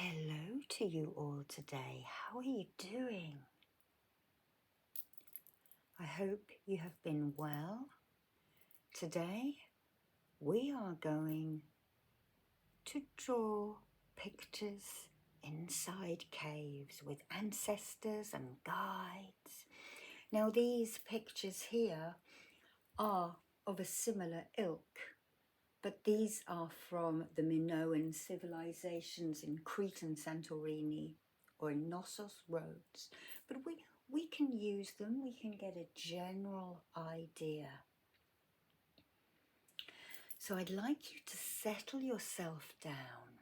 Hello to you all today. How are you doing? I hope you have been well. Today we are going to draw pictures inside caves with ancestors and guides. Now these pictures here are of a similar ilk, but these are from the Minoan civilizations in Crete and Santorini, or in Knossos, Rhodes. But we can use them, we can get a general idea. So I'd like you to settle yourself down,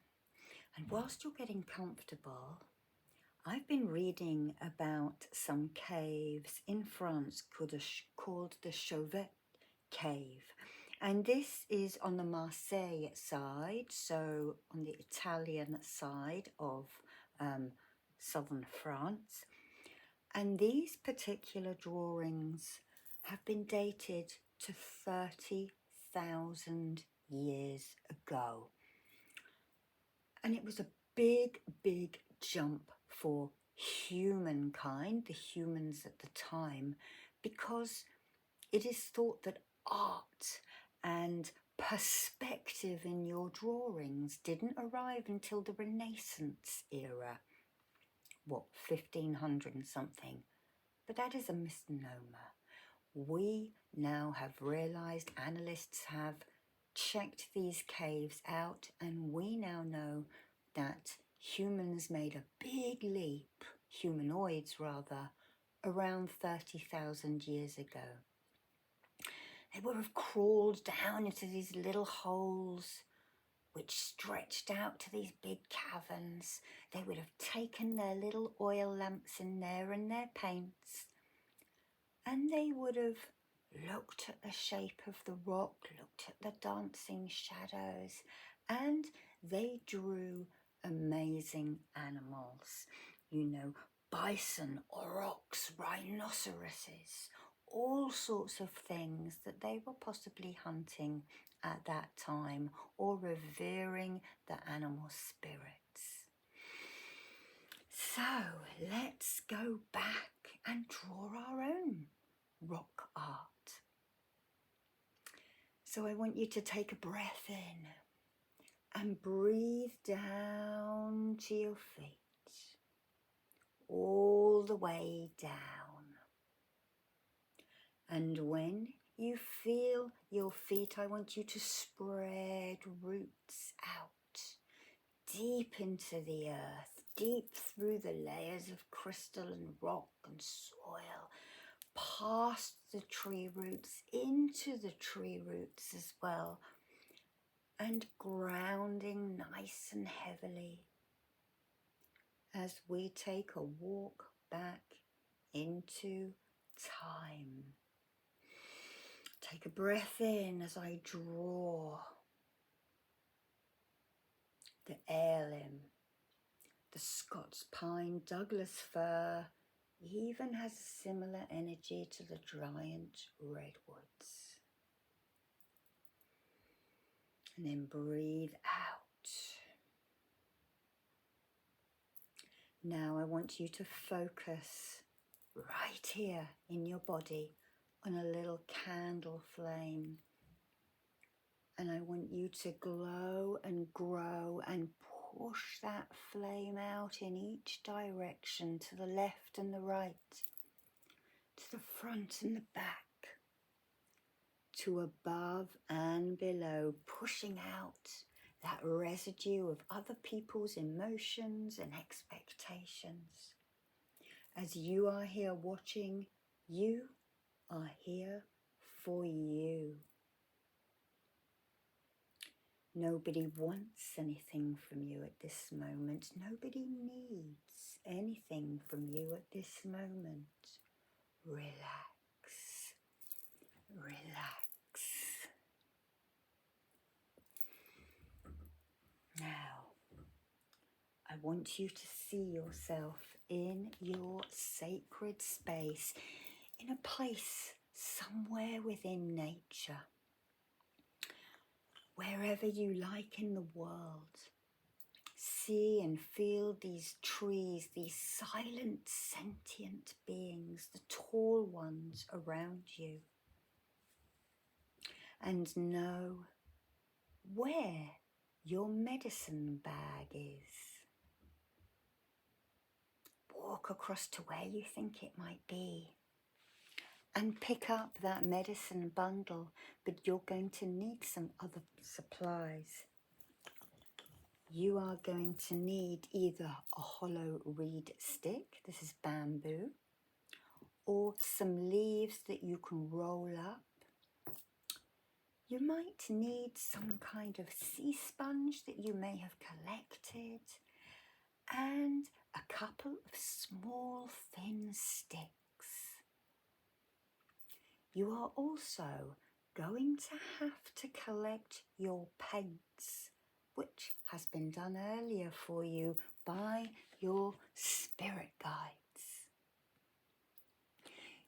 and whilst you're getting comfortable, I've been reading about some caves in France called the Chauvet Cave. And this is on the Marseille side, so on the Italian side of southern France. And these particular drawings have been dated to 30,000 years ago. And it was a big, big jump for humankind, the humans at the time, because it is thought that art and perspective in your drawings didn't arrive until the Renaissance era, 1500 and something. But that is a misnomer. We now have realized, analysts have checked these caves out, and we now know that humans made a big leap, humanoids rather, around 30,000 years ago. They would have crawled down into these little holes which stretched out to these big caverns. They would have taken their little oil lamps in there and their paints, and they would have looked at the shape of the rock, looked at the dancing shadows, and they drew amazing animals. You know, bison, aurochs, rhinoceroses, all sorts of things that they were possibly hunting at that time or revering the animal spirits. So let's go back and draw our own rock art. So I want you to take a breath in and breathe down to your feet, all the way down. And when you feel your feet, I want you to spread roots out deep into the earth, deep through the layers of crystal and rock and soil, past the tree roots, into the tree roots as well, and grounding nice and heavily as we take a walk back into time. Take a breath in as I draw the heir limb. The Scots pine, Douglas fir even has a similar energy to the giant redwoods. And then breathe out. Now I want you to focus right here in your body on a little candle flame. And I want you to glow and grow and push that flame out in each direction, to the left and the right, to the front and the back, to above and below, pushing out that residue of other people's emotions and expectations. As you are here watching, you are here for you. Nobody wants anything from you at this moment. Nobody needs anything from you at this moment. Relax. Relax. Now, I want you to see yourself in your sacred space, in a place somewhere within nature. Wherever you like in the world, see and feel these trees, these silent, sentient beings, the tall ones around you. And know where your medicine bag is. Walk across to where you think it might be and pick up that medicine bundle, but you're going to need some other supplies. You are going to need either a hollow reed stick, this is bamboo, or some leaves that you can roll up. You might need some kind of sea sponge that you may have collected, and a couple of small thin sticks. You are also going to have to collect your paints, which has been done earlier for you by your spirit guides.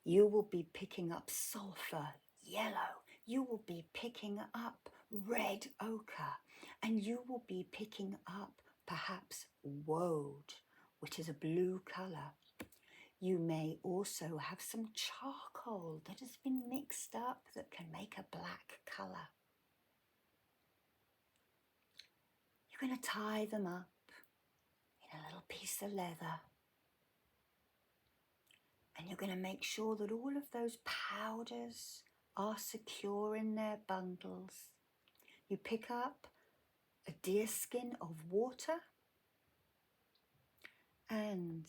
You will be picking up sulfur, yellow. You will be picking up red ochre, and you will be picking up perhaps woad, which is a blue colour. You may also have some charcoal that has been mixed up that can make a black colour. You're going to tie them up in a little piece of leather. And you're going to make sure that all of those powders are secure in their bundles. You pick up a deer skin of water, and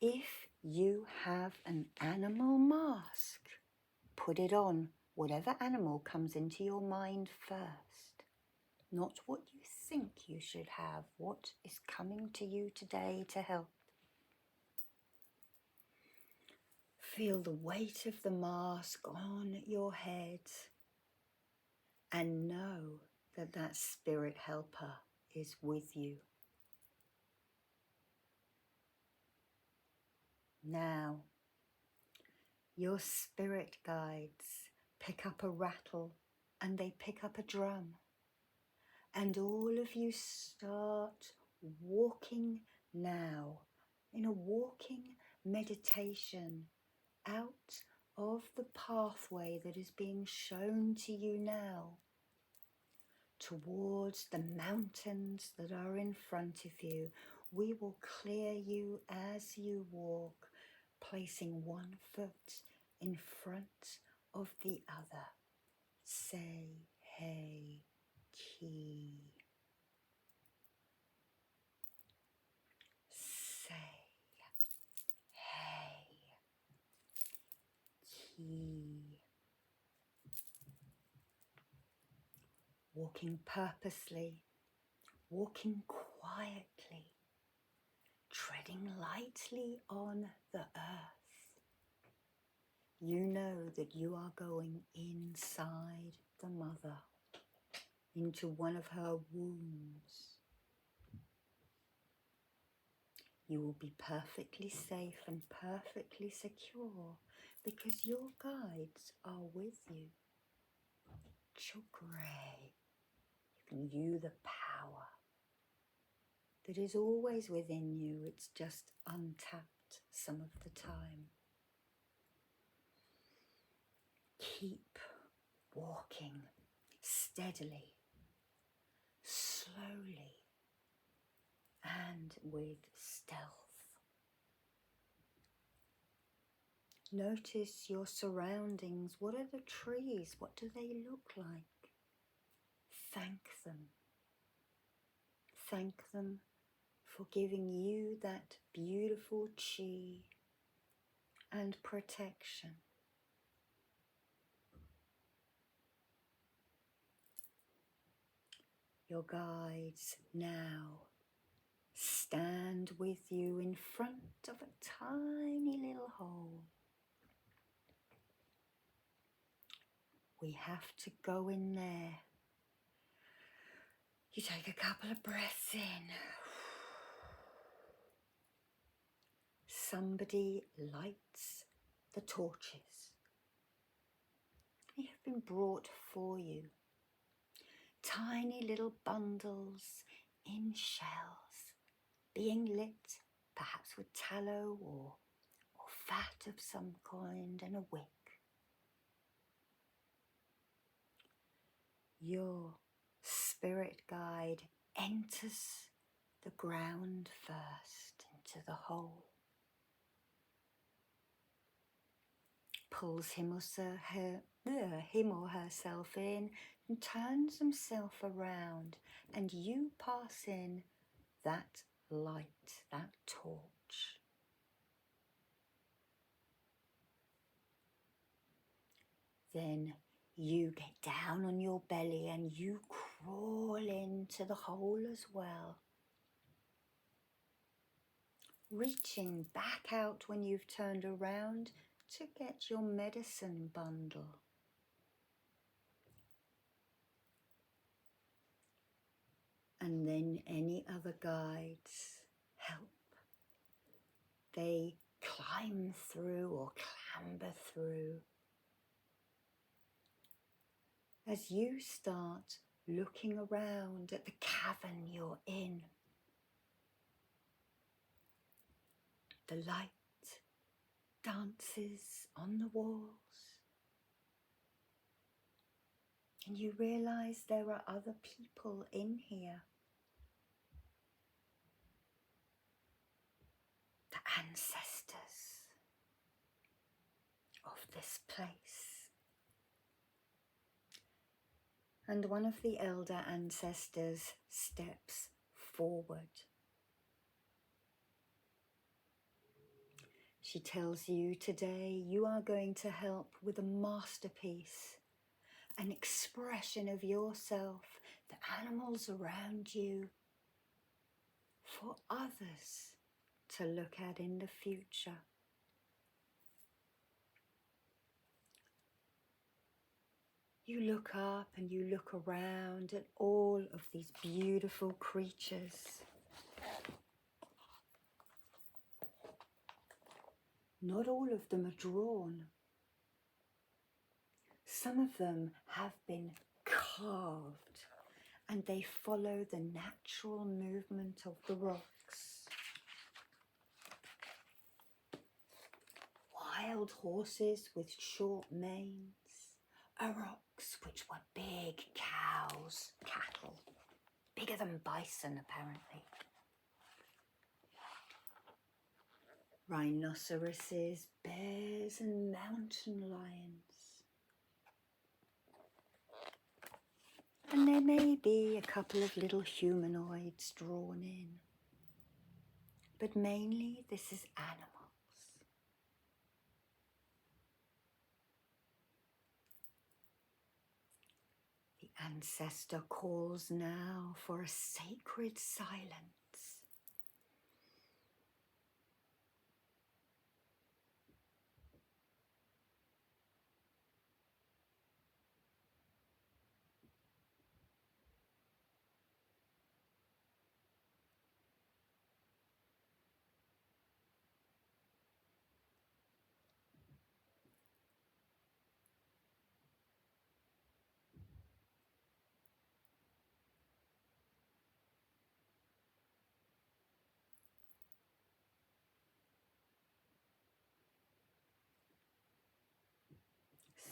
if you have an animal mask, put it on whatever animal comes into your mind first. Not what you think you should have, what is coming to you today to help. Feel the weight of the mask on your head and know that that spirit helper is with you. Now, your spirit guides pick up a rattle and they pick up a drum. And all of you start walking now in a walking meditation out of the pathway that is being shown to you now towards the mountains that are in front of you. We will clear you as you walk, placing one foot in front of the other. Say, hey, ki. Say, hey, ki. Walking purposely, walking quietly, treading lightly on the earth. You know that you are going inside the mother, into one of her wombs. You will be perfectly safe and perfectly secure because your guides are with you. Chokre. You can use the power that is always within you. It's just untapped some of the time. Keep walking steadily, slowly, and with stealth. Notice your surroundings. What are the trees? What do they look like? Thank them. Thank them for giving you that beautiful chi and protection. Your guides now stand with you in front of a tiny little hole. We have to go in there. You take a couple of breaths in. Somebody lights the torches. They have been brought for you. Tiny little bundles in shells. being lit, perhaps with tallow or fat of some kind and a wick. Your spirit guide enters the ground first into the hole, pulls him or herself in and turns himself around, and you pass in that light, that torch. Then you get down on your belly and you crawl into the hole as well, reaching back out when you've turned around to get your medicine bundle. And then any other guides help. They climb through or clamber through. As you start looking around at the cavern you're in, the light dances on the walls, and you realize there are other people in here. The ancestors of this place. And one of the elder ancestors steps forward. She tells you today you are going to help with a masterpiece, an expression of yourself, the animals around you, for others to look at in the future. You look up and you look around at all of these beautiful creatures. Not all of them are drawn. Some of them have been carved and they follow the natural movement of the rocks. Wild horses with short manes, aurochs which were big cows, cattle, bigger than bison apparently. Rhinoceroses, bears and mountain lions. And there may be a couple of little humanoids drawn in, but mainly this is animals. The ancestor calls now for a sacred silence.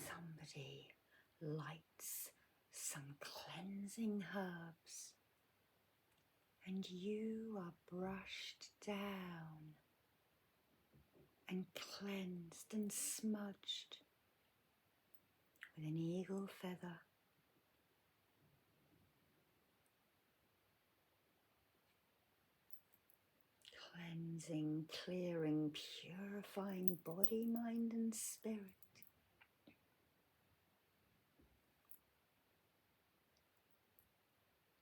Somebody lights some cleansing herbs, and you are brushed down and cleansed and smudged with an eagle feather. Cleansing, clearing, purifying body, mind and spirit.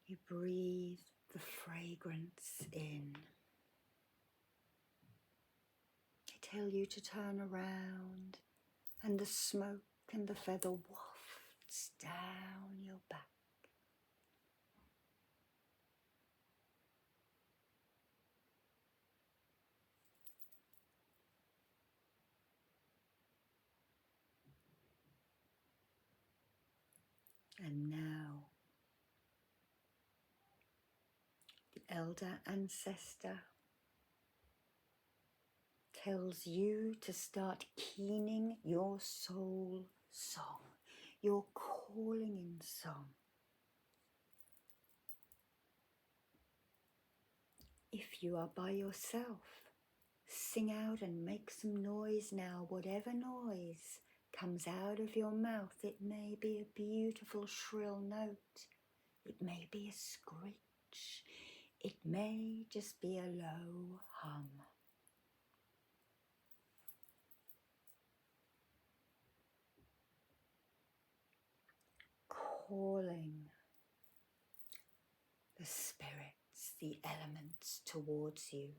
You breathe the fragrance in. I tell you to turn around, and the smoke and the feather wafts down your back. And now, the elder ancestor tells you to start keening your soul song, your calling in song. If you are by yourself, sing out and make some noise now, whatever noise comes out of your mouth. It may be a beautiful shrill note, it may be a screech, it may just be a low hum. Calling the spirits, the elements towards you,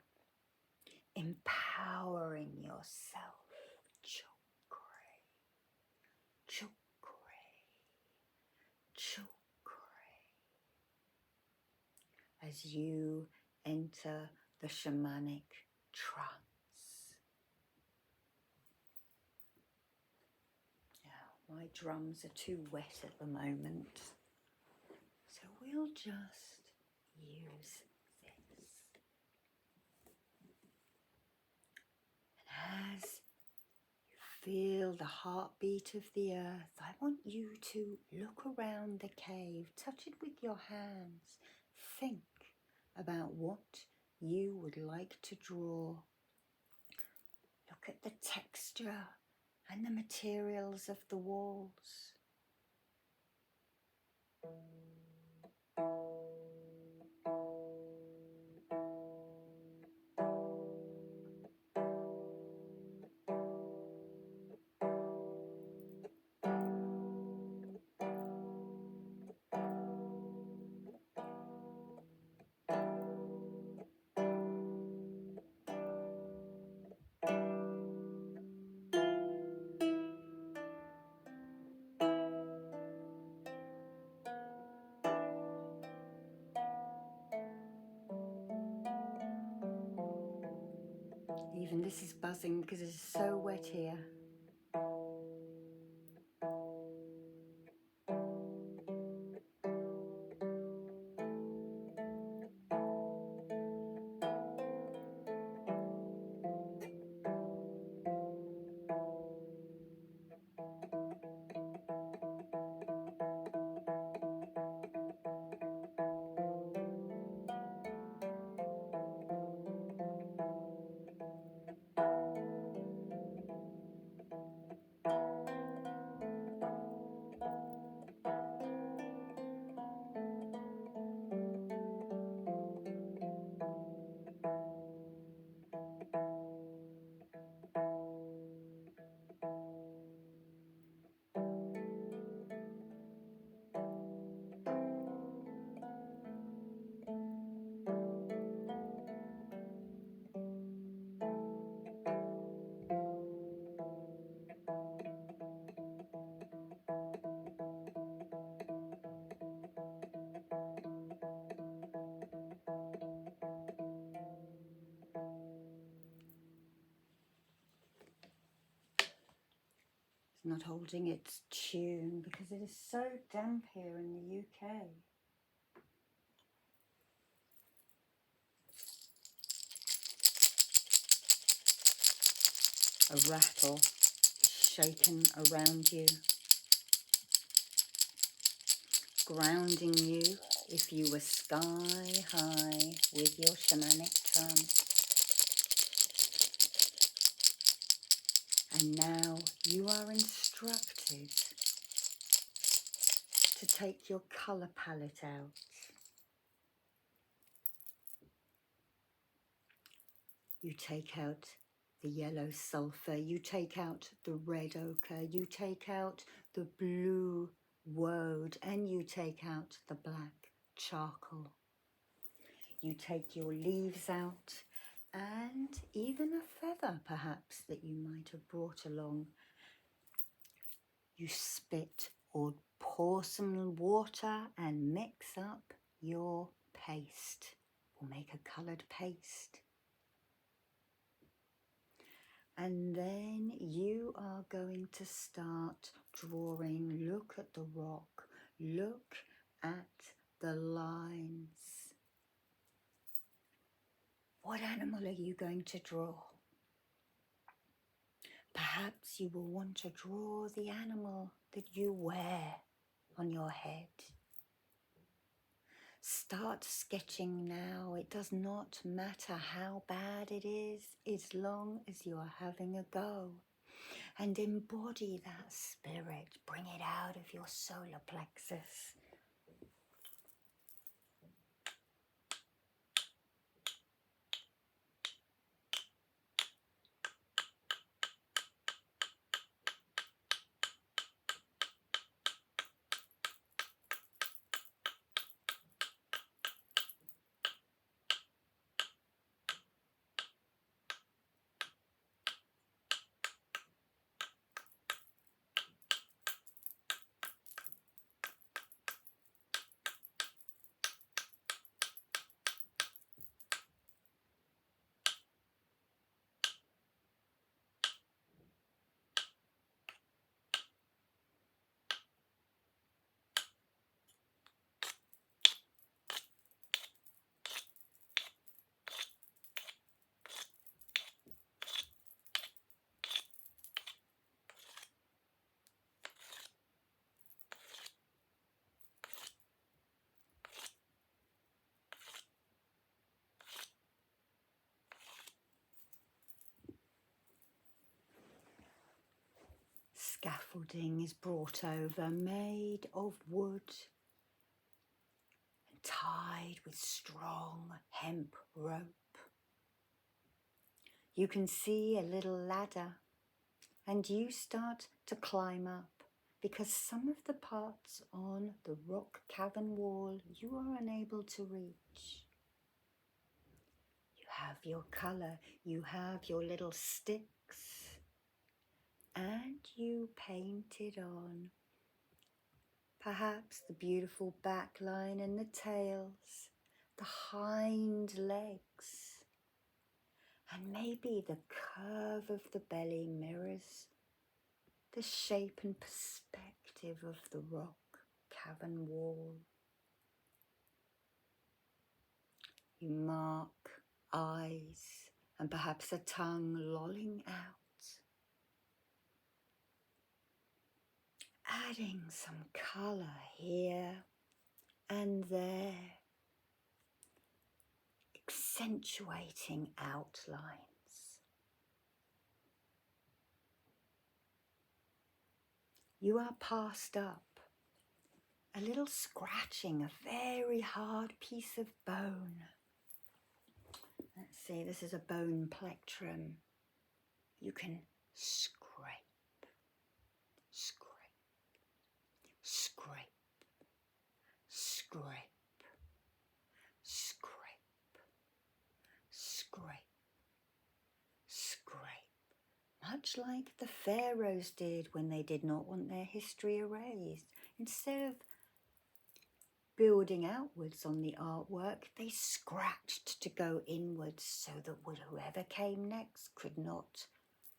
empowering yourself. Chokre, chokre, chokre. As you enter the shamanic trance. Now, my drums are too wet at the moment, so we'll just use this. And as you feel the heartbeat of the earth, I want you to look around the cave, touch it with your hands, think about what you would like to draw. Look at the texture and the materials of the walls. Even this is buzzing because it's so wet here. It's not holding its tune because it is so damp here in the UK. A rattle is shaken around you, grounding you if you were sky high with your shamanic trance. And now you are instructed to take your colour palette out. You take out the yellow sulphur, you take out the red ochre, you take out the blue woad, and you take out the black charcoal. You take your leaves out and even a feather perhaps that you might have brought along. You spit or pour some water and mix up your paste or make a coloured paste. And then you are going to start drawing. Look at the rock. Look at the lines. What animal are you going to draw? Perhaps you will want to draw the animal that you wear on your head. Start sketching now. It does not matter how bad it is, as long as you are having a go. And embody that spirit. Bring it out of your solar plexus. Scaffolding is brought over, made of wood and tied with strong hemp rope. You can see a little ladder and you start to climb up because some of the parts on the rock cavern wall you are unable to reach. You have your colour, you have your little sticks, and you painted on perhaps the beautiful back line and the tails, the hind legs, and maybe the curve of the belly mirrors the shape and perspective of the rock cavern wall. You mark eyes and perhaps a tongue lolling out, adding some colour here and there, accentuating outlines. You are passed up, a little scratching, a very hard piece of bone. Let's see, this is a bone plectrum. You can scrape, scrape, scrape, scrape, scrape, scrape, scrape. Much like the pharaohs did when they did not want their history erased. Instead of building outwards on the artwork, they scratched to go inwards so that whoever came next could not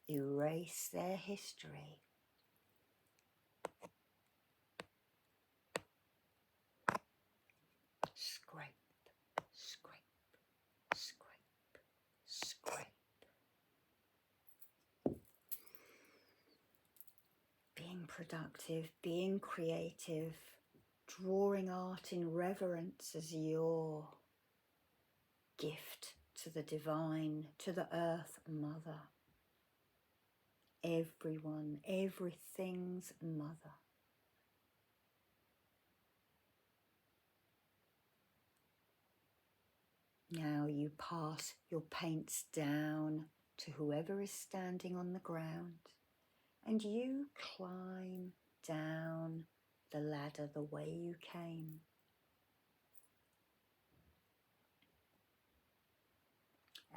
erase their history. Scrape, scrape, scrape, scrape. Being productive, being creative, drawing art in reverence as your gift to the divine, to the earth mother. Everyone, everything's mother. Now you pass your paints down to whoever is standing on the ground and you climb down the ladder the way you came.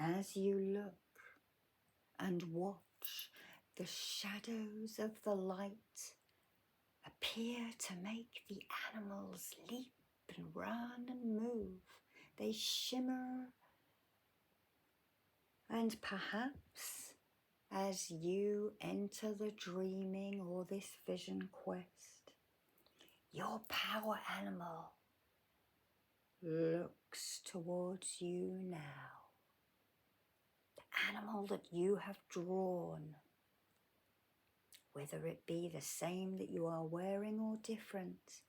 As you look and watch, the shadows of the light appear to make the animals leap and run and move. They shimmer, and perhaps as you enter the dreaming or this vision quest, your power animal looks towards you now. The animal that you have drawn whether it be the same that you are wearing or different.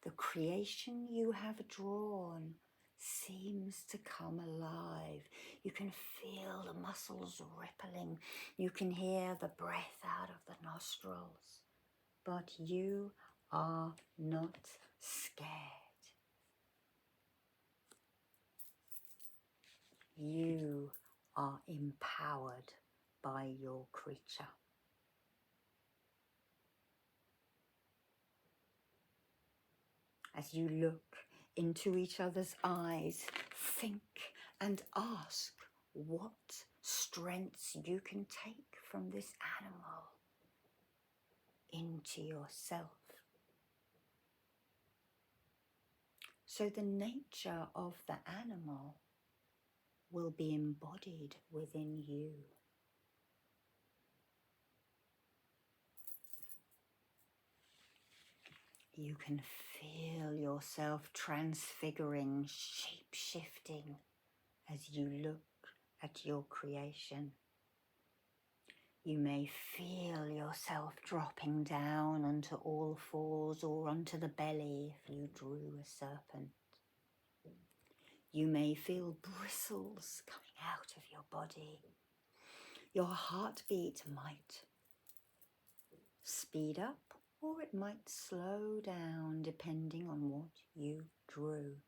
The creation you have drawn seems to come alive. You can feel the muscles rippling. You can hear the breath out of the nostrils. But you are not scared. You are empowered by your creature. As you look into each other's eyes, think and ask what strengths you can take from this animal into yourself. So the nature of the animal will be embodied within you. You can feel yourself transfiguring, shape-shifting as you look at your creation. You may feel yourself dropping down onto all fours or onto the belly if you drew a serpent. You may feel bristles coming out of your body. Your heartbeat might speed up or it might slow down depending on what you drew.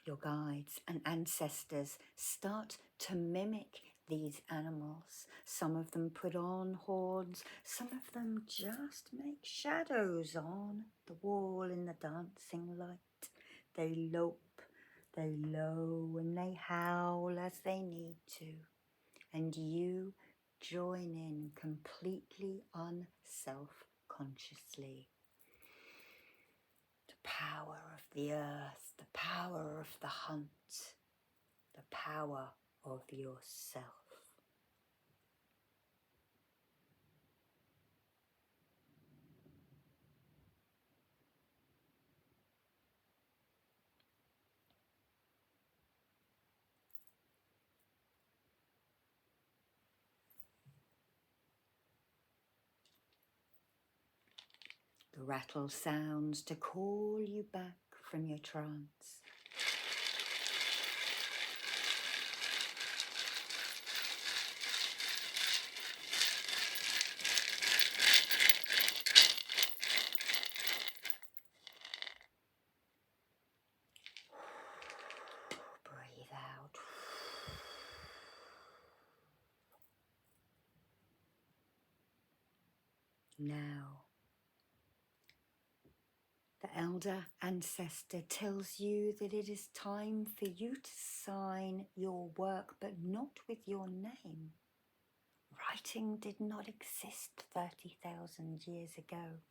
Your guides and ancestors start to mimic these animals. Some of them put on horns, some of them just make shadows on the wall in the dancing light. They lope, they low, and they howl as they need to. And you join in completely unself-consciously. The power of the earth, the power of the hunt, the power of yourself. The rattle sounds to call you back from your trance. Breathe out. Now, the elder ancestor tells you that it is time for you to sign your work, but not with your name. Writing did not exist 30,000 years ago.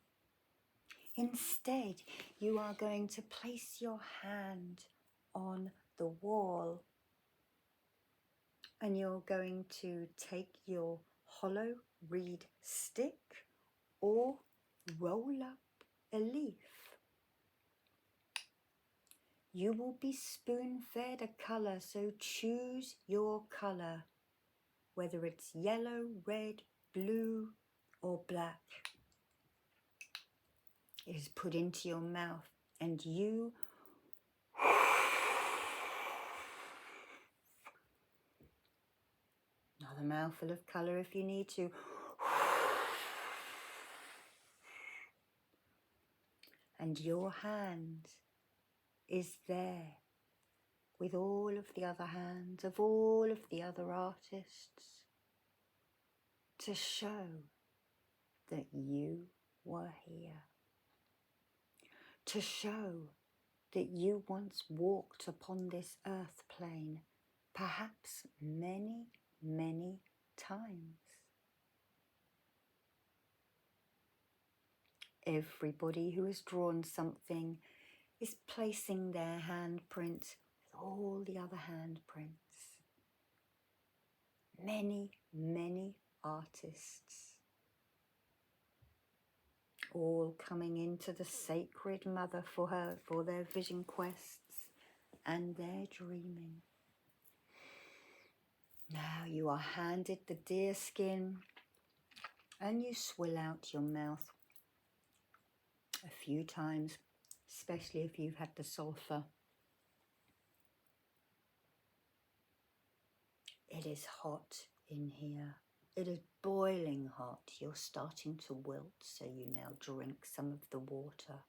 Instead, you are going to place your hand on the wall and you're going to take your hollow reed stick or roll up a leaf. You will be spoon-fed a colour, so choose your colour, whether it's yellow, red, blue or black. It is put into your mouth and you another mouthful of colour if you need to. And your hand is there with all of the other hands of all of the other artists to show that you were here. To show that you once walked upon this earth plane, perhaps many, many times. Everybody who has drawn something is placing their handprint with all the other handprints. Many, many artists, all coming into the sacred mother for their vision quests and their dreaming. Now you are handed the deer skin and you swill out your mouth a few times, especially if you've had the sulfur. It is hot in here. It is boiling hot. You're starting to wilt, so you now drink some of the water.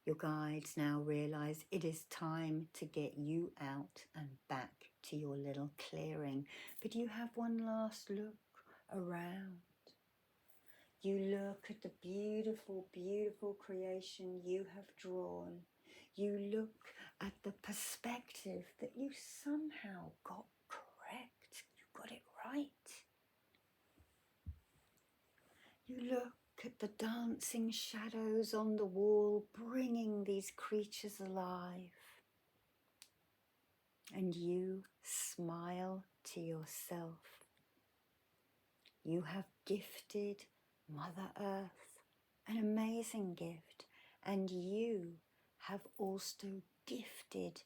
Your guides now realize it is time to get you out and back to your little clearing. But you have one last look around. You look at the beautiful, beautiful creation you have drawn. You look at the perspective that you somehow got correct. You got it right. You look at the dancing shadows on the wall, bringing these creatures alive. And you smile to yourself. You have gifted Mother Earth an amazing gift, and you have also gifted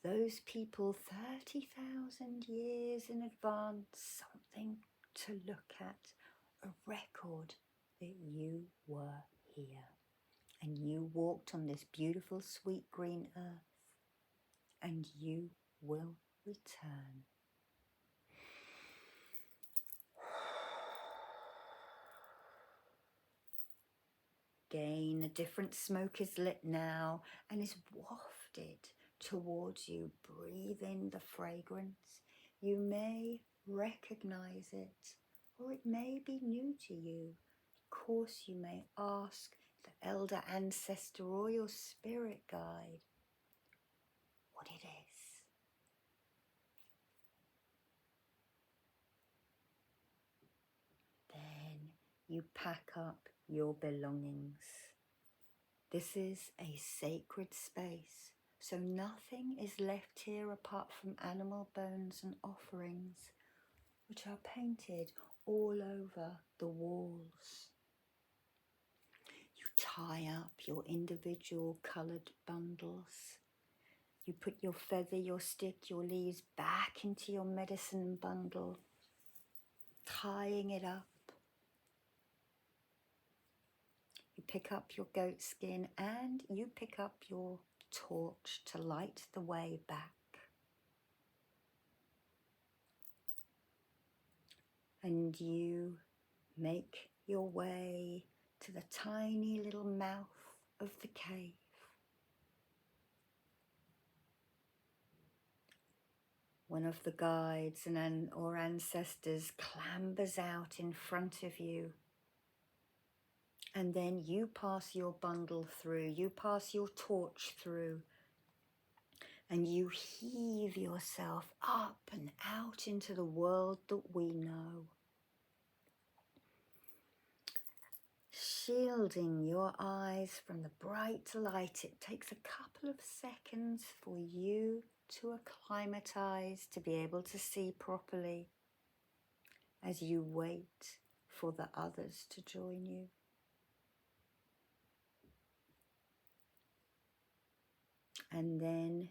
those people 30,000 years in advance something to look at, a record that you were here and you walked on this beautiful sweet green earth, and you will return. Again, a different smoke is lit now and is wafted towards you. Breathe in the fragrance. You may recognize it, or it may be new to you. Of course, you may ask the elder ancestor or your spirit guide what it is. Then you pack up your belongings. This is a sacred space, so nothing is left here apart from animal bones and offerings, which are painted all over the walls. You tie up your individual coloured bundles. You put your feather, your stick, your leaves back into your medicine bundle, tying it up. You pick up your goat skin and you pick up your torch to light the way back. And you make your way to the tiny little mouth of the cave. One of the guides or ancestors clambers out in front of you. And then you pass your bundle through, you pass your torch through, and you heave yourself up and out into the world that we know. Shielding your eyes from the bright light, it takes a couple of seconds for you to acclimatize, to be able to see properly as you wait for the others to join you. And then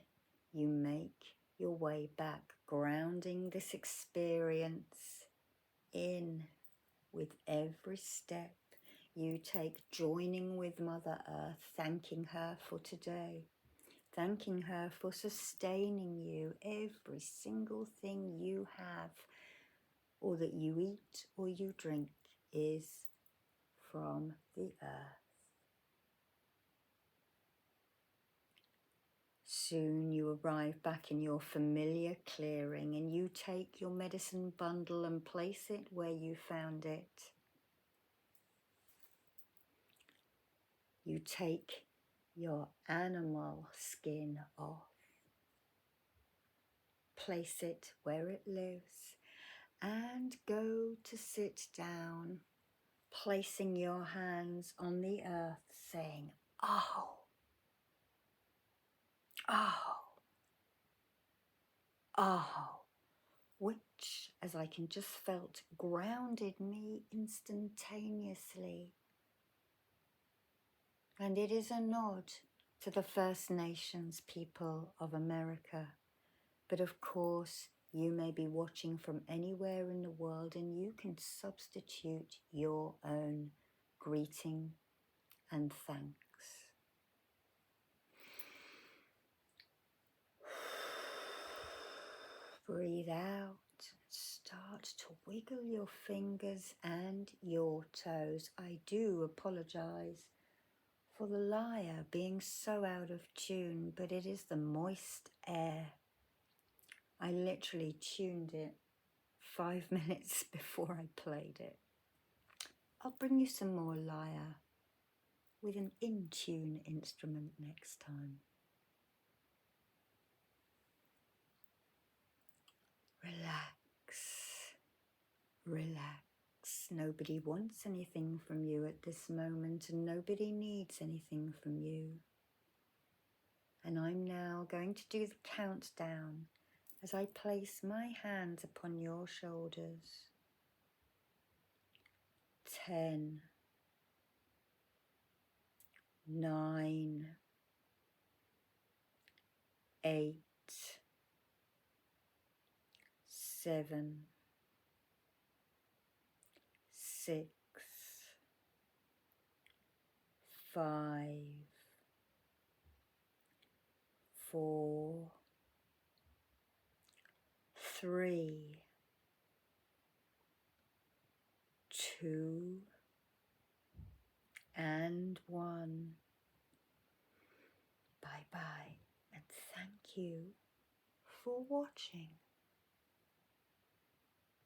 you make your way back, grounding this experience in with every step you take, joining with Mother Earth, thanking her for today, thanking her for sustaining you. Every single thing you have, or that you eat or you drink, is from the earth. Soon you arrive back in your familiar clearing and you take your medicine bundle and place it where you found it. You take your animal skin off, place it where it lives, and go to sit down, placing your hands on the earth, saying, "Oh, oh, oh," which, as I can just felt, grounded me instantaneously. And it is a nod to the First Nations people of America. But of course, you may be watching from anywhere in the world and you can substitute your own greeting and thanks. Breathe out. Start to wiggle your fingers and your toes. I do apologize for the lyre being so out of tune, but it is the moist air. I literally tuned it 5 minutes before I played it. I'll bring you some more lyre with an in-tune instrument next time. Relax, relax. Nobody wants anything from you at this moment, and nobody needs anything from you. And I'm now going to do the countdown as I place my hands upon your shoulders. 10, 9, 8, 7, 6, 5, 4, 3, 2, and 1. Bye-bye, and thank you for watching.